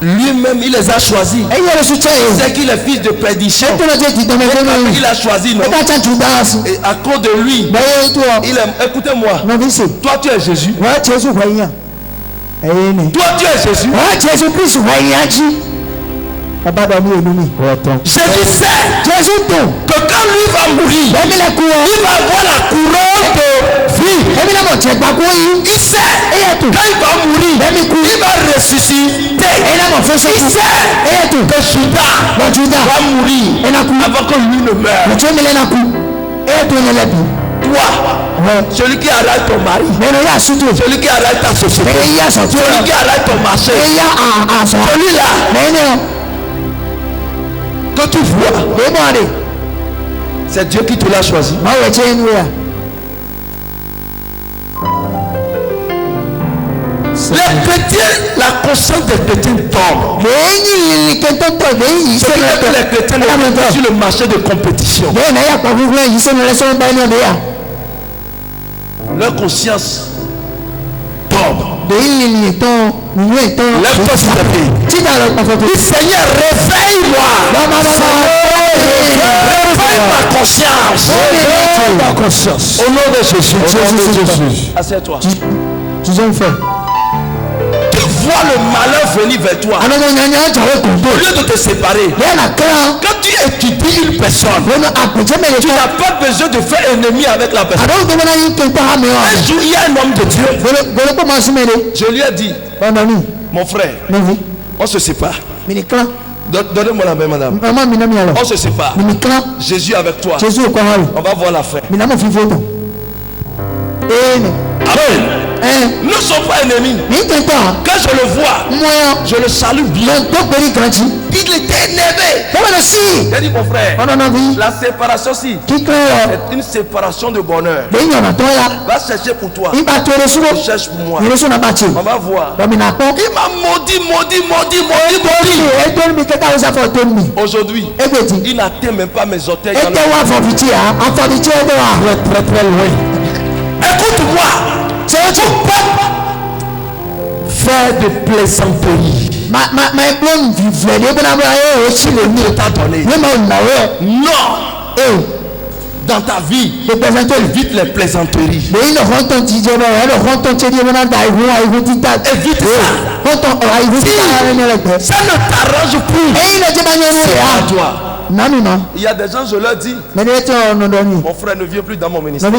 lui-même, il les a choisis. C'est qu'il est fils de perdition. Il a choisi, non? Et à cause de lui, il aime. Écoutez-moi. Toi, tu es Jésus. Toi, tu es Jésus. Jésus sait que quand lui va mourir, il va avoir la couronne de vie. Il sait quand il va mourir, il va ressusciter. Il sait que Judas va mourir avant que lui ne meure. Toi, celui qui arrête ton mari, celui qui arrête ta société, celui qui arrête ton marché, celui-là que tu vois, c'est Dieu qui te l'a choisi. Les chrétiens, la conscience des chrétiens tombe. C'est que les chrétiens ne sont pas sur le marché de compétition. Leur conscience tombe. Lève-toi s'il te plaît. Dis Seigneur, réveille-moi. Réveille ma conscience. Au nom de Jésus. Assieds-toi. Tu vois le malheur venir vers toi. Au lieu de te séparer, quand tu étudies une personne, tu n'as pas besoin de faire ennemi avec la personne. Un jour, il y a un homme de Dieu. Je lui ai dit, mon frère, On se sépare. Minikla. Donnez-moi la main, madame. Maman minami alors. On se sépare. Minikla. Jésus avec toi. Jésus au courant. On va voir la fin. Minamo vivoto. Amen. Nous ne sommes pas ennemis. Quand je le vois, je le salue bien. Il était énervé. J'ai dit mon frère, la séparation si c'est une séparation de bonheur. Va chercher pour toi. Cherche pour moi. On va voir. Il m'a maudit. Aujourd'hui, il n'atteint même pas mes orteils. Très loin. Écoute-moi. Tu peux faire de plaisanteries. Non. Dans ta vie, évite les plaisanteries. Évite ça. Ça ne t'arrange plus. C'est à toi. Il y a des gens, je leur dis, mon frère ne vient plus dans mon ministère.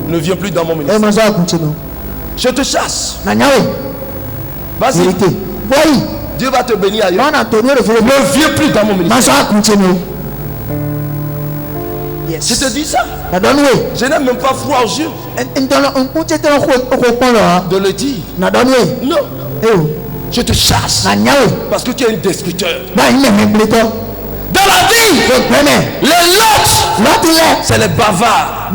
Ne viens plus dans mon ministère. Je te chasse. Vas-y. Dieu va te bénir ailleurs. Ne viens plus dans mon ministère. Je te dis ça. Je n'ai même pas froid aux yeux de le dire. Non. Je te chasse parce que tu es un destructeur. Dans la vie, les lots, c'est les bavards.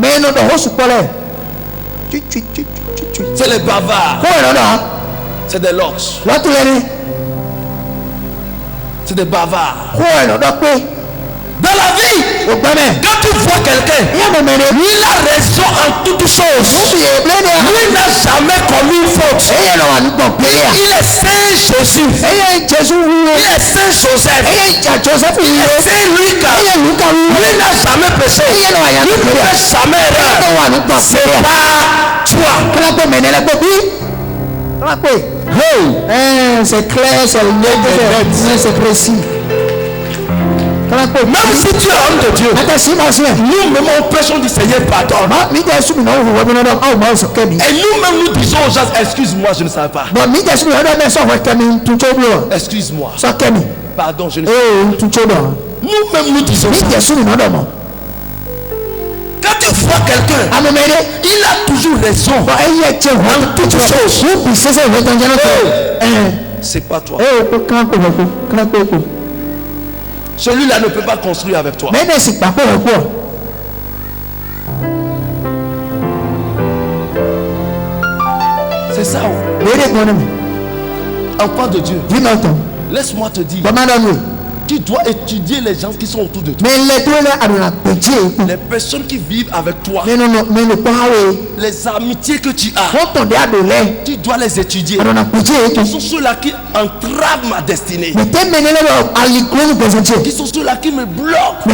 C'est les bavards. C'est des lots. C'est des bavards. Dans la vie, quand tu vois quelqu'un, il a raison en toutes choses. Lui n'a jamais commis une faute. Il est Saint Jésus. Il est Saint Joseph. Il est Saint Lucas. Lui n'a jamais péché. Lui ne fait jamais erreur. C'est pas toi. C'est clair, c'est précis. Même si tu es homme de Dieu, nous-mêmes on prêchons du Seigneur pardon. Et nous-mêmes nous disons aux gens, excuse-moi, je ne savais pas. Excuse-moi. Pardon, je ne savais pas. Nous-mêmes nous disons ça. Quand tu vois quelqu'un, il a toujours raison en toutes choses. C'est pas toi. Celui-là ne peut pas construire avec toi. C'est ça. Enfant de Dieu, laisse-moi te dire, tu dois étudier les gens qui sont autour de toi. Les personnes qui vivent avec toi. Les amitiés que tu as. Tu dois les étudier. Ce sont ceux-là qui entravent ma destinée. Qui sont ceux-là qui me bloquent.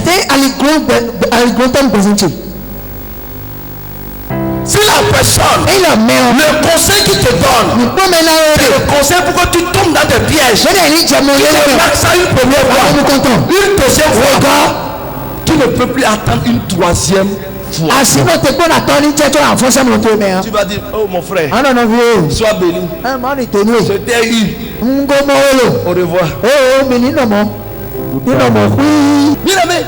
Si la personne, le conseil qu'il te donne, c'est le conseil pour que tu tombes dans des pièges. Tu remarques ça une première fois, une deuxième fois, tu ne peux plus attendre une troisième fois. Tu vas dire, oh mon frère, sois béni. Je t'ai eu. Au revoir. Bien aimé,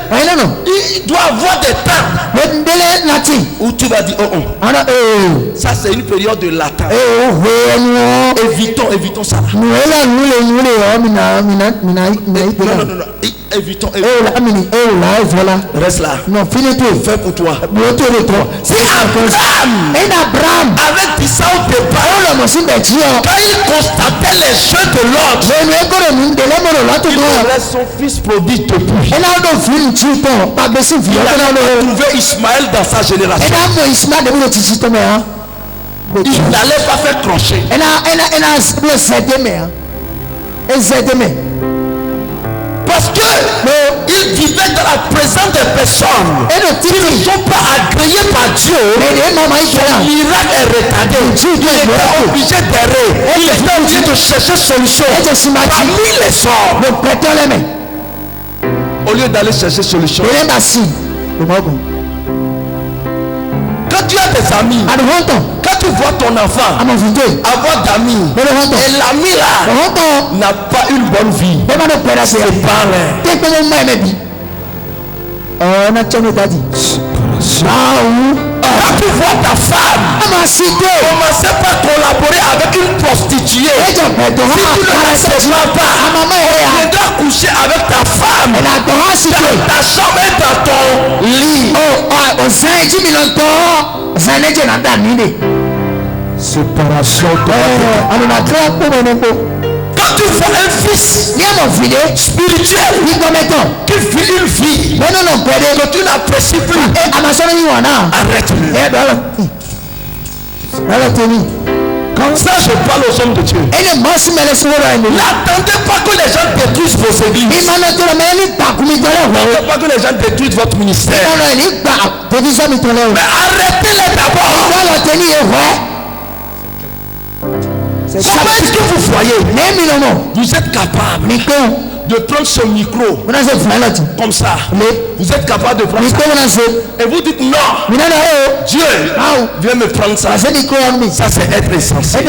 il doit avoir des temps où tu vas dire ça c'est une période de latence. Évitons ça. Non, évitons. Reste là. Fais pour toi. C'est Abraham avec Isaac au départ, quand il constatait les jeux de l'autre, il aurait son fils prodigue depuis. Il a trouvé Ismaël dans sa génération. Il n'allait pas faire crochet. Parce que il vivait dans la présence des personnes qui ne sont pas agréées par Dieu. Son miracle est retardé. Il était obligé d'errer. Il était obligé de chercher solution parmi les hommes. Au lieu d'aller chercher solution. Quand tu as des amis, quand Quand tu vois ton enfant avoir d'amis, et l'ami là n'a pas une bonne vie, c'est pas vrai. Quand tu vois ta femme commencer par collaborer avec une prostituée, si tu ne l'acceptes pas, tu dois coucher avec ta femme dans ta chambre et dans ton lit. Séparation. Quand tu vois un fils spirituel qui vit une vie que tu n'apprécies plus, arrête-le. Comme ça, je parle aux hommes de Dieu. N'attendez pas que les gens détruisent vos églises. N'attendez pas que les gens détruisent votre ministère. Mais arrêtez-les d'abord. Comment est-ce que vous voyez? Vous êtes capable de prendre ce micro comme ça. Vous êtes capable de prendre ça. Et vous dites non. Dieu, viens me prendre ça. Ça c'est être essentiel.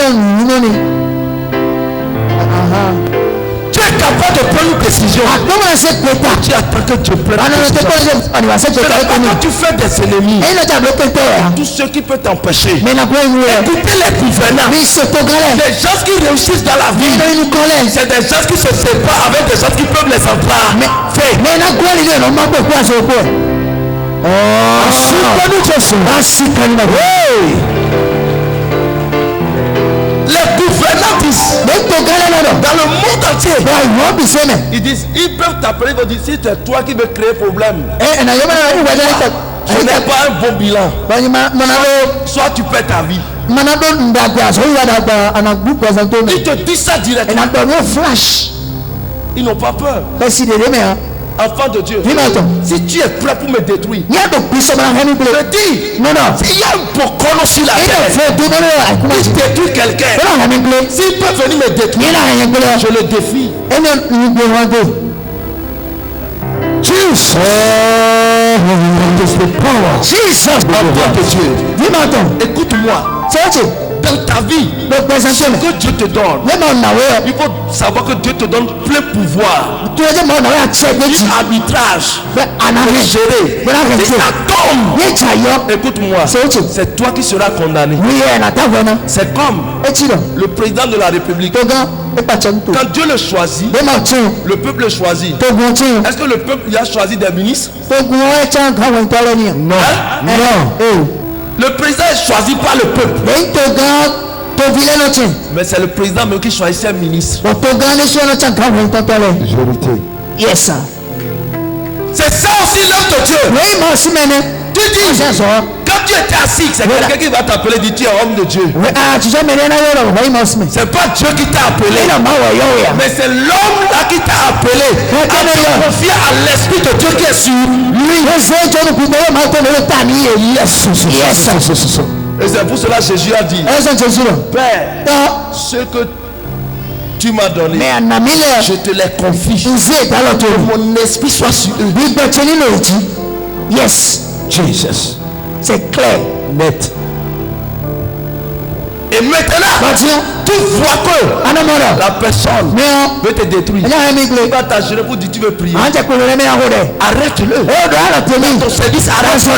Tu es capable de prendre une décision. Tu attends que Dieu prenne une décision. Quand tu fais des ennemis, tout ce qui peut t'empêcher. Écoutez les gouvernants. Les gens qui réussissent dans la vie, c'est des gens qui se séparent avec des gens qui peuvent les emprunter. Les gouvernants disent dans le monde entier, ils disent, ils peuvent t'appeler, ils disent, si c'est toi qui veux créer problème, je n'ai pas un bon bilan, soit tu perds ta vie. Ils te disent ça directement. Ils n'ont pas peur. Enfant de Dieu, si tu es prêt pour me détruire, je dis, s'il y a un pocono sur la terre, si je détruis quelqu'un, s'il peut venir me détruire, je le défie. Jesus, enfant de Dieu, écoute-moi. Dans ta vie, ce que Dieu te donne, il faut savoir que Dieu te donne plein pouvoir, arbitrage, gérer. Si ça tombe, écoute-moi, c'est toi qui seras condamné. C'est comme le président de la République. Quand Dieu le choisit, le peuple le choisit. Est-ce que le peuple a choisi des ministres? Non. Le président est choisi par le peuple. Mais c'est le président même qui choisit un ministre. Yes. C'est ça aussi l'homme de Dieu. Tu dis, quand tu étais assis, c'est quelqu'un qui va t'appeler, dit tu es homme de Dieu. C'est pas Dieu qui t'a appelé, mais c'est l'homme là qui t'a appelé à te confier à l'esprit de Dieu qui est sur lui. Et c'est pour cela que Jésus a dit, Père, ce que tu m'as donné, je te les confie. Que mon esprit soit sur eux. Yes. Jesus. C'est clair. Net. Et maintenant, tu vois que la personne veut te détruire. Il va t'agir pour dire tu veux prier. Arrête-le. Ton service, arrête-le.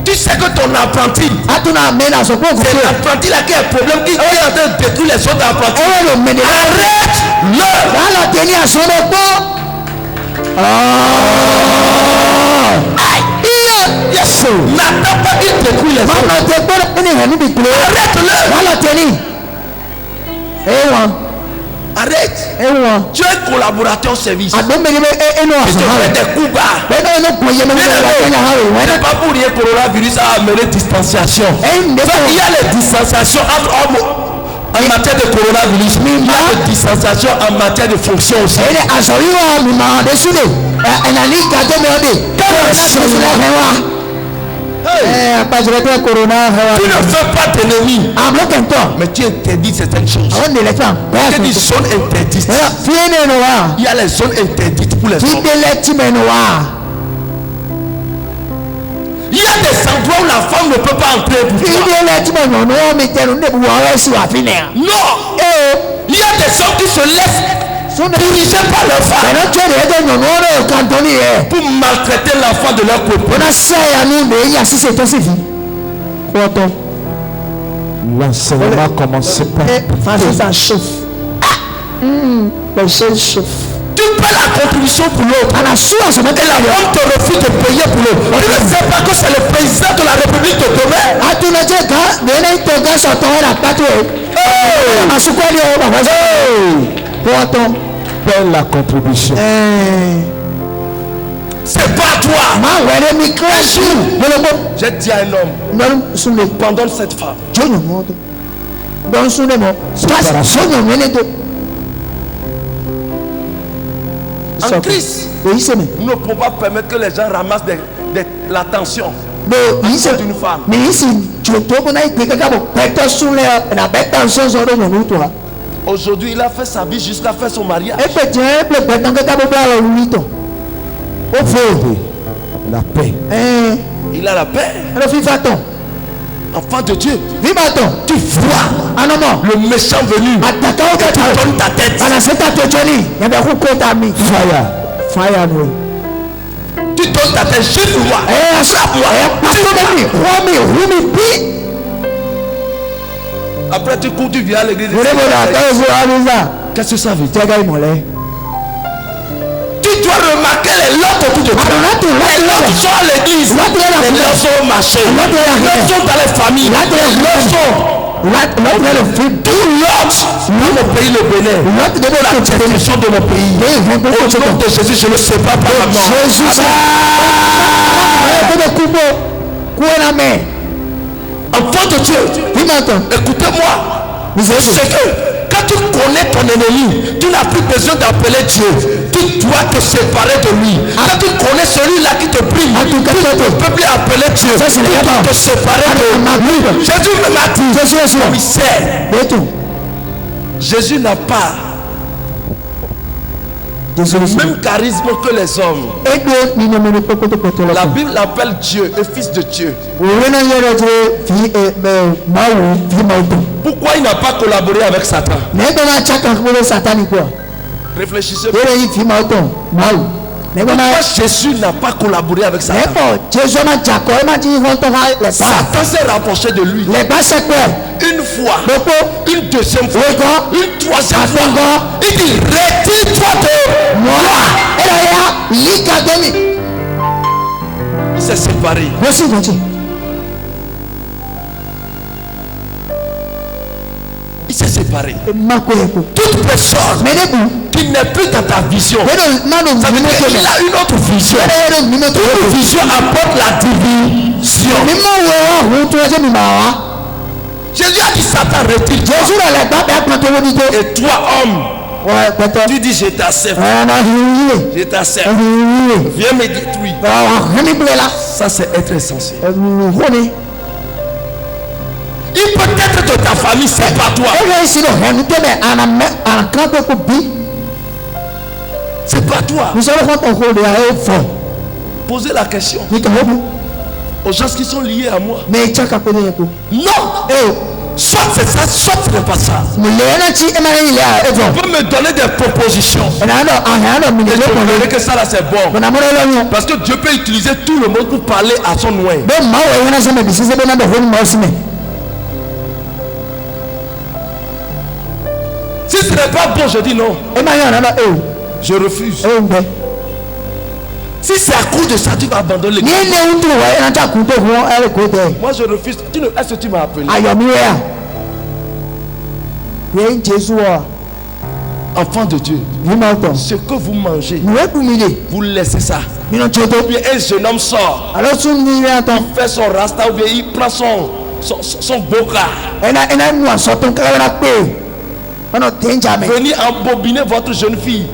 Tu sais que ton apprenti, c'est l'apprenti là qui a un problème, qui est en train de détruire les autres apprentis. Arrête-le. Yes. N'attends pas qu'il détruise les autres. Arrête-le. Arrête. Tu es un collaborateur au service. Tu te fais des coups bas. C'est pas pour rien que le coronavirus a amené distanciation. Il y a les distanciations entre hommes en matière de coronavirus. Il y a les distanciations en matière de fonction aussi. Tu ne fais pas d'ennemis, mais tu interdis certaines choses. Il y a des zones interdites. Il y a les zones interdites pour les hommes. Il y a des endroits où la femme ne peut pas entrer pour toi. Non. Il y a des hommes qui se laissent diriger par leur femme pour maltraiter l'enfant de leur couple. L'enseignement commence par ça chauffe. Tu paies la contribution pour l'autre. Et la femme te refuse de payer pour l'autre. Tu ne sais pas que c'est le président de la République de demain. paie la contribution. C'est pas toi. J'ai dit à un homme, pardonne cette femme. En Christ, nous ne pouvons pas permettre que les gens ramassent l'attention d'une femme. Aujourd'hui, il a fait sa vie jusqu'à faire son mariage. La paix. Il a la paix. Enfant de Dieu, tu vois le méchant venu et tu donnes ta tête. Fire. Tu donnes ta tête, gifle-moi, frappe-moi. Après tu cours, tu viens à l'église. Qu'est-ce que ça veut dire? Tu dois remarquer les lots autour de toi. Les lots sont à l'église. Les lots sont au marché. Les lots sont dans les familles. Les lots sont. Tout l'autre dans mon pays, le Bénin. La destruction de mon pays. Au nom de Jésus, je ne sais pas par la mort. Enfant de Dieu, écoutez-moi. C'est que quand tu connais ton ennemi, tu n'as plus besoin d'appeler Dieu. Tu dois te séparer de lui. Quand tu connais celui-là qui te brille, tu ne peux plus appeler Dieu. Tu dois te séparer de lui. Jésus m'a dit, commissaire, Jésus n'a pas le même charisme que les hommes. La Bible l'appelle Dieu, le fils de Dieu. Pourquoi il n'a pas collaboré avec Satan? Réfléchissez. Pourquoi Jésus n'a pas collaboré avec Satan? Satan s'est rapproché de lui. Une fois, une deuxième fois, une troisième fois. Il dit, retire-toi de moi. Il s'est séparé. Il s'est séparé. Toute personne qui n'est plus dans ta vision, ça veut dire qu'il a une autre vision. Une vision apporte la division. Jésus a dit Satan, retire-toi. Et toi, homme, tu dis je t'accepte. Je t'accepte. Viens me détruire. Ça c'est être insensé. Il peut être de ta famille, c'est pas toi. C'est pas toi. Posez la question aux gens qui sont liés à moi. Non. Soit c'est ça, soit ce n'est pas ça. On peut me donner des propositions. Et je verrai que ça là c'est bon. Parce que Dieu peut utiliser tout le monde pour parler à son oin. Si ce n'est pas bon, je dis non. Je refuse. Si c'est à cause de ça, tu vas abandonner l'église. Moi je refuse. Est-ce que tu m'as appelé? Enfant de Dieu, ce que vous mangez, vous laissez ça. Ou bien un jeune homme sort, il fait son rasta, ou bien il prend son boca. Venez embobiner votre jeune fille.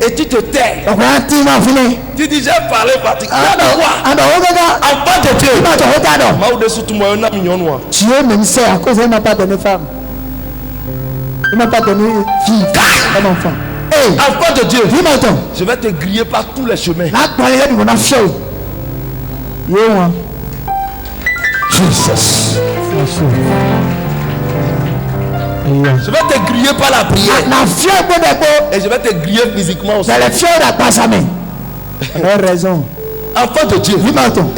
Et tu te tais. Tu dis j'ai parlé particulièrement. Enfant de Dieu. Dieu me sert à cause il m'a pas donné femme. Il m'a pas donné fille, un enfant. Enfant de Dieu, je vais te griller par tous les chemins. Jesus. Je vais te griller par la prière. Et je vais te griller physiquement aussi. Raison. Enfant de Dieu,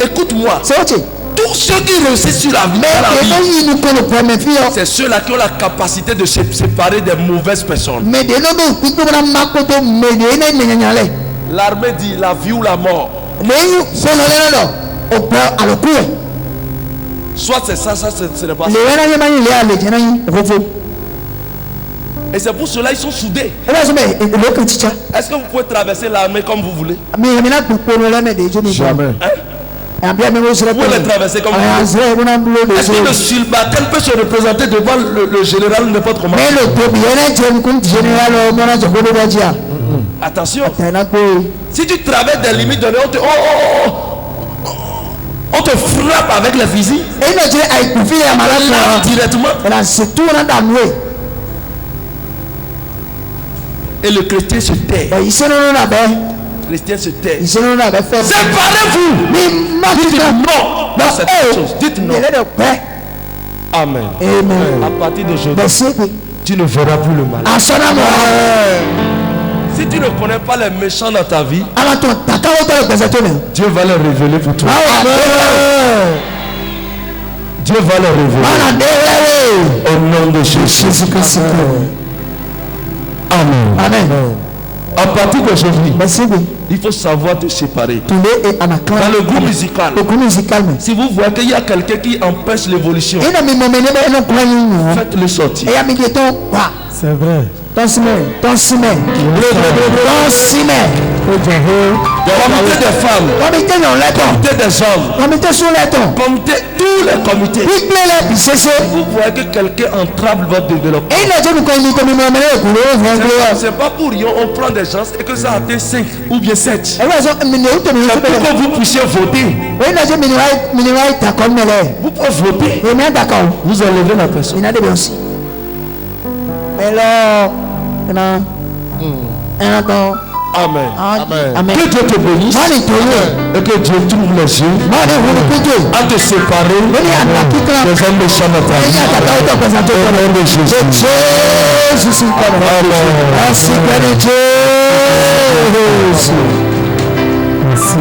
écoute-moi. Tous ceux qui réussissent sur la vie, c'est ceux-là qui ont la capacité de se séparer des mauvaises personnes. L'armée dit la vie ou la mort. Soit c'est ça, ce n'est pas ça. Et c'est pour cela qu'ils sont soudés. Est-ce que vous pouvez traverser l'armée comme vous voulez? Jamais. Vous pouvez les traverser comme vous voulez. Est-ce que le sulbatel peut se représenter devant le général n'importe comment? Attention. Si tu traverses des limites données, on te frappe avec les fusils. Directement. Et le chrétien se tait. Le chrétien se tait. Séparez-vous. Dites non dans cette chose. Dites non. Amen. À partir d'aujourd'hui, tu ne verras plus le mal. Si tu ne connais pas les méchants dans ta vie, Dieu va les révéler pour toi. Dieu va les révéler. Au nom de Jésus-Christ. Amen. À partir d'aujourd'hui, il faut savoir te séparer. Dans le groupe musical, si vous voyez qu'il y a quelqu'un qui empêche l'évolution, faites-le sortir. C'est vrai. Comité des femmes, comité des hommes, comité, tous les comités. Vous voyez que quelqu'un entrave votre développement. C'est pas pour rien, on prend des gens et que ça atteint 5 ou bien 7. C'est pour que vous puissiez voter. Vous pouvez voter. Vous enlevez la personne. Amen. Que Dieu te bénisse et que Dieu t'ouvre les yeux à te séparer des hommes méchants dans ta vie. Au nom de Jésus. Merci.